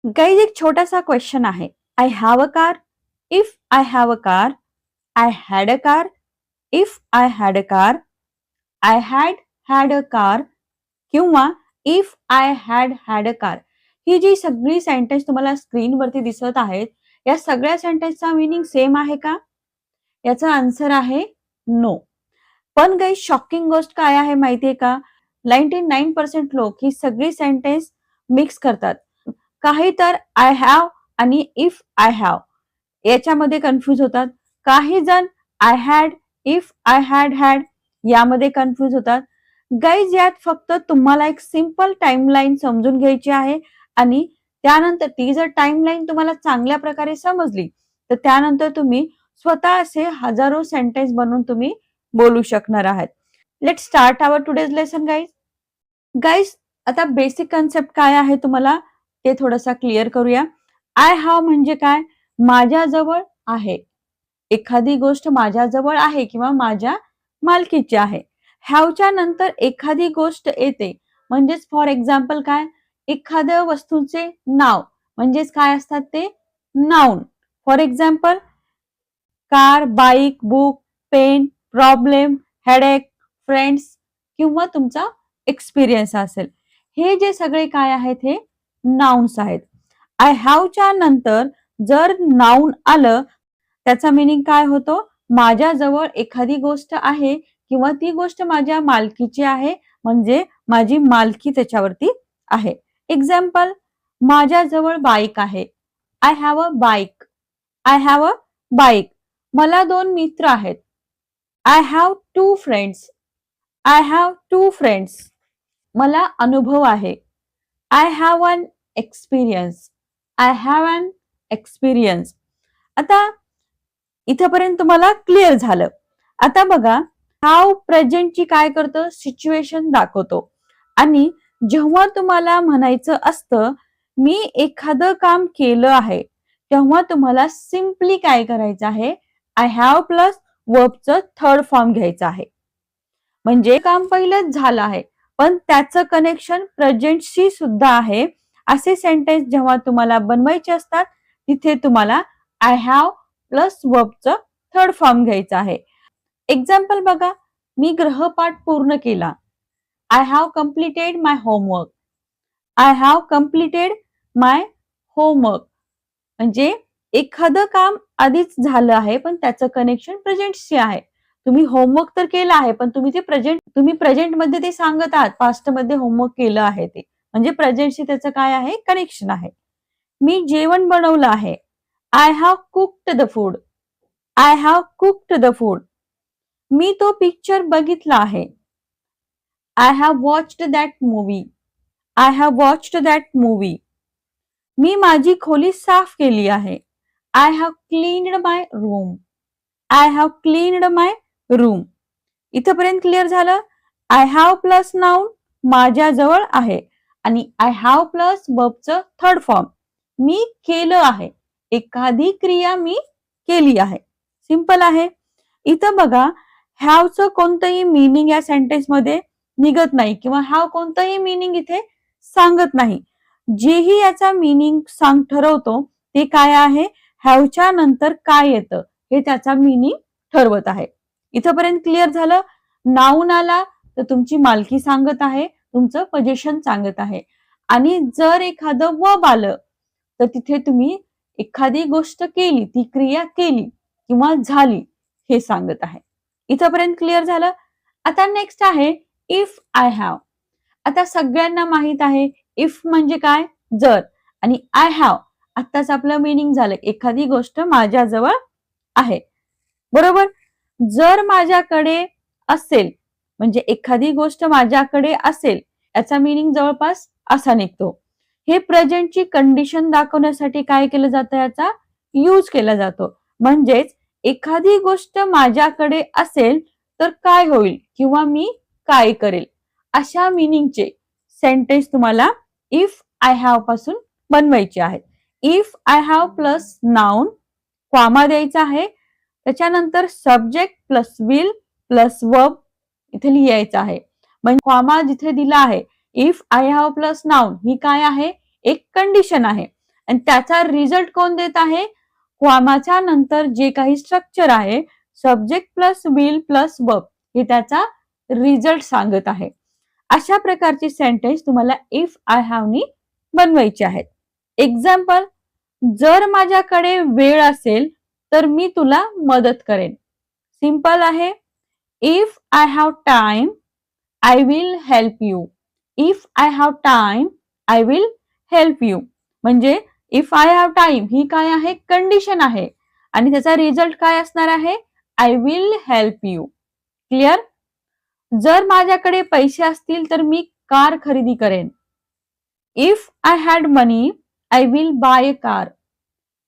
Guys एक छोटासा question आहे. I have a car. If I have a car, I had a car. If I had a car, I had a car किंवा if I had a car. ही जी सगळी sentence तुम्हाला स्क्रीनवरती दिसत आहेत, या सगळ्या सेंटेन्सचा मीनिंग सेम आहे का? याचा आन्सर आहे नो. पण गाइज शॉकिंग गोष्ट काय आहे माहितीये का? 99% लोक ही सगळी सेंटेन्स मिक्स करतात. काही तर आय हॅव आणि इफ आय हॅव याच्यामध्ये कन्फ्यूज होतात. काही जण I had, if I had यामध्ये कन्फ्यूज होतात. गाईज यात फक्त तुम्हाला एक सिंपल टाइमलाईन समजून घ्यायची आहे आणि त्यानंतर ती जर टाइमलाईन तुम्हाला चांगल्या प्रकारे समजली तर त्यानंतर तुम्ही स्वतः असे हजारो सेंटेन्स बनवून तुम्ही बोलू शकणार आहात. Let's start our today's lesson guys. Guys आता बेसिक कन्सेप्ट काय आहे तुम्हाला ते थोडंसं क्लिअर करूया. आय हॅव म्हणजे काय? माझ्याजवळ आहे. एखादी गोष्ट माझ्याजवळ आहे किंवा माझ्या मालकीची आहे. हॅवच्या नंतर एखादी गोष्ट येते म्हणजेच फॉर एक्झाम्पल काय? एखाद्या वस्तूचे नाव म्हणजेच काय असतात ते noun. For example car, bike, book, pen, problem, headache, friends किंवा तुमचा एक्सपिरियन्स असेल. हे जे सगळे काय आहेत हे नाउन्स आहेत. आय हॅवच्या नंतर जर नाउन आलं त्याचा मीनिंग काय होतो? माझ्याजवळ एखादी गोष्ट आहे किंवा ती गोष्ट माझ्या मालकीची आहे म्हणजे माझी मालकी त्याच्यावरती आहे. एक्झाम्पल माझ्याजवळ बाईक आहे. I have a bike. I have a bike. मला 2 मित्र आहेत. I have 2 friends. I have 2 friends. मला अनुभव आहे. I have an experience. I have an experience. आता इथपर्यंत तुम्हाला क्लिअर झालं. आता बघा हाव प्रेझेंटची काय करतं? सिच्युएशन दाखवतो आणि जेव्हा तुम्हाला म्हणायचं असतं मी एखादं काम केलं आहे तेव्हा तुम्हाला सिम्पली काय करायचं आहे? आय हॅव प्लस वर्बचं थर्ड फॉर्म घ्यायचं आहे. म्हणजे काम पहिलंच झालं आहे पण त्याचं कनेक्शन प्रेझेंटशी सुद्धा आहे. असे सेंटेन्स जेव्हा तुम्हाला बनवायचे असतात तिथे तुम्हाला आय हॅव प्लस वर्बचं थर्ड फॉर्म घ्यायचा आहे. एक्झाम्पल बघा मी गृहपाठ पूर्ण केला. I have completed my homework. I have completed my homework. म्हणजे एखादं काम आधीच झालं आहे पण त्याचं कनेक्शन प्रेझेंटशी आहे. तुम्ही होमवर्क तर केलं आहे पण तुम्ही प्रेझेंट मध्ये ते सांगत आहात पास्ट मध्ये होमवर्क केलं आहे ते म्हणजे प्रेझेंटशी त्याचं काय आहे? कनेक्शन आहे. मी जेवण बनवलं आहे. I have cooked the food. I have cooked the food. मी तो पिक्चर बघितला आहे. I have watched that movie. I have watched that movie. मी माझी खोली साफ केली आहे. I have cleaned my room. I have cleaned my room. इथपर्यंत क्लिअर झालं? आय हॅव प्लस नाउन माझ्याजवळ आहे आणि आय हॅव प्लस वर्बचं थर्ड फॉर्म मी केलं आहे. एखादी क्रिया मी केली आहे. सिंपल आहे. इथं बघा हॅवचं कोणतंही मीनिंग या सेंटेन्स मध्ये निघत नाही किंवा हॅव कोणतंही मीनिंग इथे सांगत नाही. जेही याचा मीनिंग ठरवतो ते काय आहे? हॅवच्या नंतर काय येतं हे त्याचा मीनिंग ठरवत आहे. इथपर्यंत क्लिअर झालं? नाउन आला तर तुमची मालकी सांगत आहे, तुमचं पोझिशन सांगत आहे आणि जर एखादं वर्ब आलं तर तिथे तुम्ही एखादी गोष्ट केली, ती क्रिया केली किंवा झाली हे सांगत आहे. इथपर्यंत क्लिअर झालं? आता नेक्स्ट आहे इफ आय हॅव. आता सगळ्यांना माहित आहे इफ म्हणजे काय? जर. आणि आय हॅव आत्ताच आपलं मीनिंग झालं एखादी गोष्ट माझ्याजवळ आहे. बरोबर? जर माझ्याकडे असेल म्हणजे एखादी गोष्ट माझ्याकडे असेल याचा मीनिंग जवळपास असा निघतो. हे प्रेझेंटची कंडिशन दाखवण्यासाठी काय केलं जातं? याचा यूज केला जातो. म्हणजेच एखादी गोष्ट माझ्याकडे असेल तर काय होईल किंवा मी काय करेल अशा मीनिंगचे सेंटेन्स तुम्हाला इफ आय हॅव पासून बनवायचे आहेत. If I have plus noun comma द्यायचा आहे. त्याच्यानंतर subject plus will plus verb इथे लिहायचं आहे. म्हणजे कॉमा जिथे दिला आहे if I have plus noun ही काय आहे? एक कंडिशन आहे आणि त्याचा रिझल्ट कोण देत आहे? क्वामाच्या नंतर जे काही स्ट्रक्चर आहे subject plus will plus verb हे त्याचा रिझल्ट सांगत आहे. अशा प्रकारचे सेंटेन्स तुम्हाला इफ आय हॅव नी बनवायचे आहेत. एक्झाम्पल, जर माझ्याकडे वेळ असेल तर मी तुला मदत करेन. सिंपल आहे. If I have time I will help you. If I have time I will help you. म्हणजे इफ आय हॅव टाइम ही काय आहे? कंडिशन आहे आणि त्याचा रिझल्ट काय असणार आहे? I will help you. Clear? जर माझ्याकडे पैसे असतील तर मी कार खरेदी करेन. If I had money I will buy a car.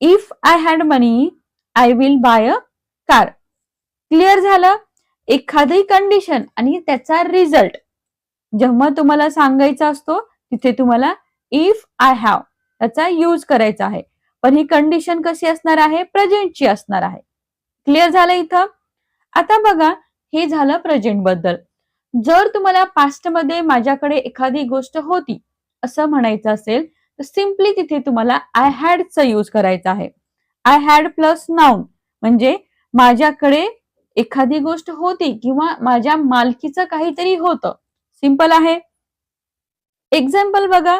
If I had money I will buy a car. Clear झालं? एखादी कंडिशन आणि त्याचा रिझल्ट जेव्हा तुम्हाला सांगायचा असतो तिथे तुम्हाला इफ आय हॅव त्याचा यूज करायचा आहे. पण ही कंडिशन कशी असणार आहे? प्रेझेंटची असणार आहे. क्लिअर झालं इथं? आता बघा, हे झालं प्रेझेंट बद्दल. जर तुम्हाला पास्ट मध्ये माझ्याकडे एखादी गोष्ट होती असं म्हणायचं असेल तर सिम्पली तिथे तुम्हाला आय हॅडचा यूज करायचा आहे. आय हॅड प्लस नाउन म्हणजे माझ्याकडे एखादी गोष्ट होती किंवा माझ्या मालकीचं काहीतरी होतं. सिंपल आहे. एक्झाम्पल बघा,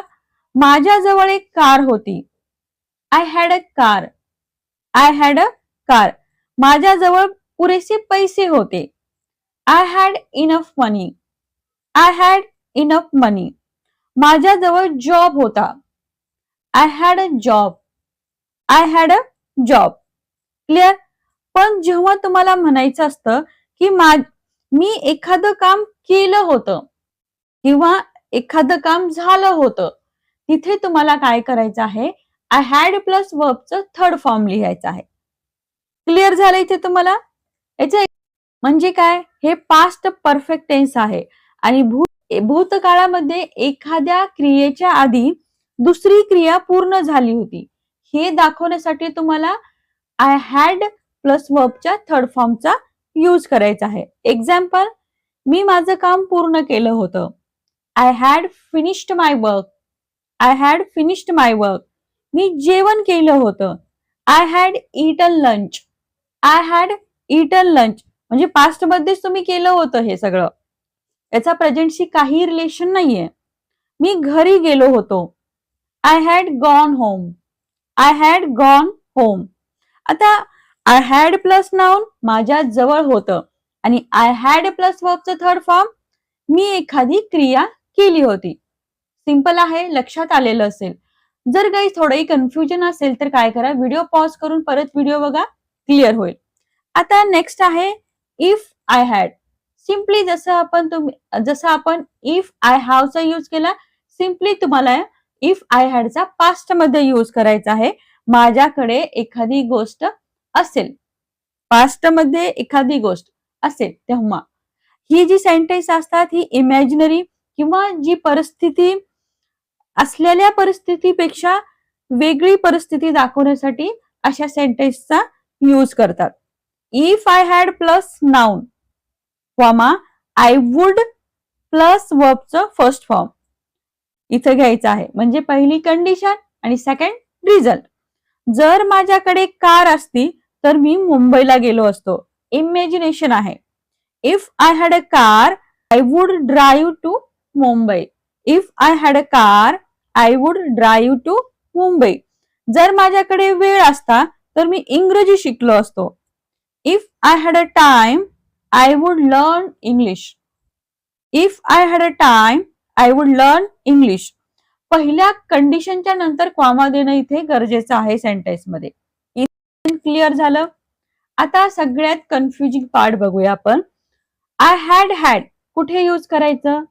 माझ्याजवळ एक कार होती. I had a car. I had a car. माझ्याजवळ पुरेसे पैसे होते. I had enough money. I had enough money. माझ्याजवळ जॉब होता. I had a job. I had a job. Clear? पण जेव्हा तुम्हाला म्हणायचं असतं की मी एखादं काम केलं होतं किंवा एखादं काम झालं होतं तिथे तुम्हाला काय करायचं आहे? आय हॅड प्लस वर्बचं थर्ड फॉर्म लिहायचं आहे. क्लिअर झालं इथे तुम्हाला? याचे म्हणजे काय? हे पास्ट परफेक्ट टेन्स आहे आणि भूतकाळामध्ये एखाद्या क्रियेच्या आधी दुसरी क्रिया पूर्ण झाली होती हे दाखवण्यासाठी तुम्हाला आय हॅड प्लस वर्बच्या थर्ड फॉर्मचा यूज करायचा आहे. एक्झाम्पल, मी माझं काम पूर्ण केलं होतं. I had finished my work. I had finished my work. मी जेवण केलं होतं. I had eaten lunch. I had eaten lunch म्हणजे पास्ट मध्येच तुम्ही केलं होतं हे सगळं. याचा प्रेझेंटशी काही रिलेशन नाहीये. मी घरी गेलो होतो. I had gone home. I had gone home. आता आय हॅड प्लस नाउन माझ्या जवळ होतं आणि आय हॅड प्लस वर्बचं थर्ड फॉर्म मी एखादी क्रिया केली होती. सिंपल आहे, लक्षात आलेलं असेल. जर काही थोडंही कन्फ्युजन असेल तर काय करा, व्हिडिओ पॉज करून परत व्हिडिओ बघा, क्लिअर होईल. आता नेक्स्ट आहे इफ आय हॅड. सिम्पली जसं आपण इफ आय हॅवचा यूज केला सिम्पली तुम्हाला इफ आय हॅडचा पास्ट मध्ये यूज करायचा आहे. माझ्याकडे एखादी गोष्ट असेल, पास्ट मध्ये एखादी गोष्ट असेल तेव्हा ही जी सेंटेन्स असतात ही इमॅजिनरी किंवा जी परिस्थिती असलेल्या परिस्थितीपेक्षा वेगळी परिस्थिती दाखवण्यासाठी अशा सेंटेन्सचा यूज करतात. If I had plus noun comma I would plus वर्बचं फर्स्ट फॉर्म इथं घ्यायचं आहे. म्हणजे पहिली कंडिशन आणि सेकंड रिझल्ट. जर माझ्याकडे कार असती तर मी मुंबईला गेलो असतो. इमॅजिनेशन आहे. If I had a car I would drive to Mumbai. If I had a car I would drive to Mumbai. जर माझ्याकडे वेळ असता तर मी इंग्रजी शिकलो असतो. If I had a time I would learn English. If I had a time I would learn English. पहिल्या कंडिशनच्या नंतर कॉमा देणं इथे गरजेचं आहे सेंटेन्स मध्ये. क्लिअर झालं? आता सगळ्यात कन्फ्युजिंग पार्ट बघूया आपण. आय हॅड हॅड कुठे यूज करायचं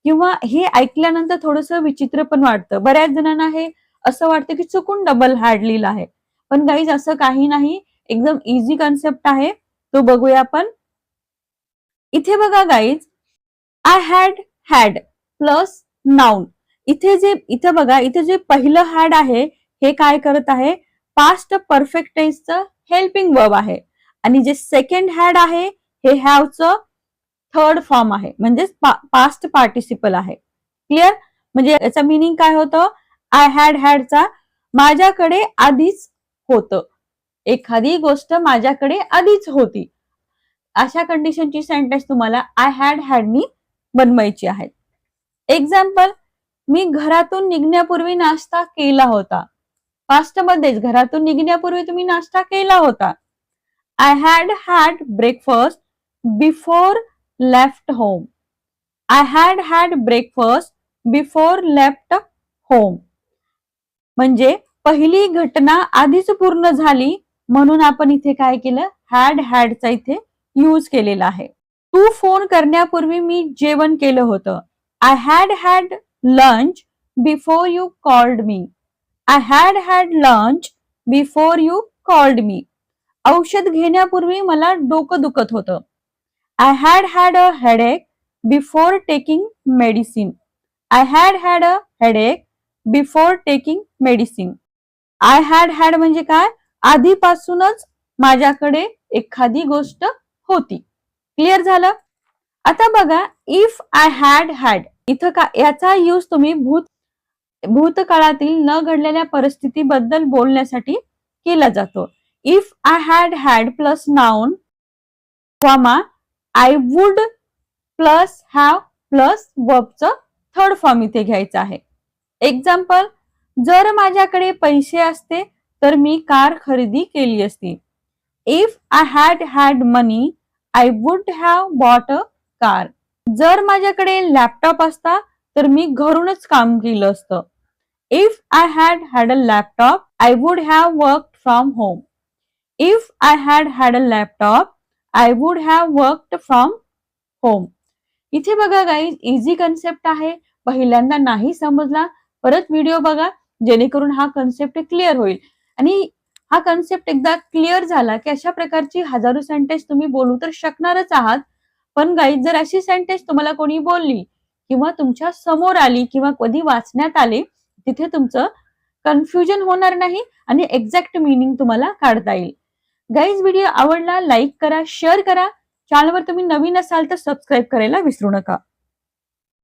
किंवा हे ऐकल्यानंतर थोडस विचित्र पण वाटतं. बऱ्याच जणांना हे असं वाटतं की चुकून डबल हॅड लिहिलं आहे. पण गाईज असं काही नाही, एकदम इझी कन्सेप्ट आहे, तो बघूया आपण. इथे बघा guys, I had had plus noun. इथे बघा, इथे जे पहिलं हॅड आहे हे काय करत आहे? पास्ट परफेक्ट टेन्सचं हेल्पिंग वर्ब आहे आणि जे सेकंड हॅड आहे हे हॅवचं थर्ड फॉर्म आहे म्हणजे पास्ट पार्टिसिपल आहे. क्लिअर? म्हणजे याचा मिनिंग काय होतं? आय हॅड हॅडचा माझ्याकडे आधीच होतं. एखादी गोष्ट माझ्याकडे आधीच होती. अशा कंडिशनची सेंटेन्स तुम्हाला आय हॅडनी बनवायची आहेत. एक्झाम्पल, मी घरातून निघण्यापूर्वी नाश्ता केला होता. पास्ट मध्येच घरातून निघण्यापूर्वी तुम्ही नाश्ता केला होता. I had breakfast before left home. I had breakfast before left home. म्हणजे पहिली घटना आधीच पूर्ण झाली म्हणून आपण इथे काय केलं, हॅडचा इथे यूज केलेला आहे. तू फोन करण्यापूर्वी मी जेवण केलं होतं. I had lunch before you called me. I had lunch before you called me. औषध घेण्यापूर्वी मला डोकं दुखत होतं. I had a headache before taking medicine. I had a headache before taking medicine. I had म्हणजे काय, आधीपासूनच माझ्याकडे एखादी गोष्ट होती. क्लिअर झालं? आता बघा, इफ आय हॅड इथं का याचा यूज तुम्ही भूतकाळातील न घडलेल्या परिस्थितीबद्दल बोलण्यासाठी केला जातो. If I had plus noun comma I would plus have plus वर्बचं थर्ड फॉर्म इथे घ्यायचा आहे. एक्झाम्पल, जर माझ्याकडे पैसे असते तर मी कार खरेदी केली असती. If I had money I would have bought a car. जर माझ्याकडे लॅपटॉप असता तर मी घरूनच काम केलं असतं. If I had a laptop I would have worked from home. If I had a laptop I would have worked from home. इथे बघा गाईज, इझी कन्सेप्ट आहे. पहिल्यांदा नाही समजला परत व्हिडिओ बघा जेणेकरून हा कन्सेप्ट क्लिअर होईल. आणि हा कन्सेप्ट एकदा क्लिअर झाला की अशा प्रकारची हजारो सेंटेन्स तुम्ही बोलू तर शकणारच आहात. पण गाईज, जर अशी सेंटेन्स तुम्हाला कोणी बोलली किंवा तुमच्या समोर आली किंवा कधी वाचण्यात आली, तिथे तुमचं कन्फ्युजन होणार नाही आणि एक्झॅक्ट मिनिंग तुम्हाला काढता येईल. गाईज, व्हिडिओ आवडला लाईक करा, शेअर करा. चॅनलवर तुम्ही नवीन असाल तर सबस्क्राईब करायला विसरू नका.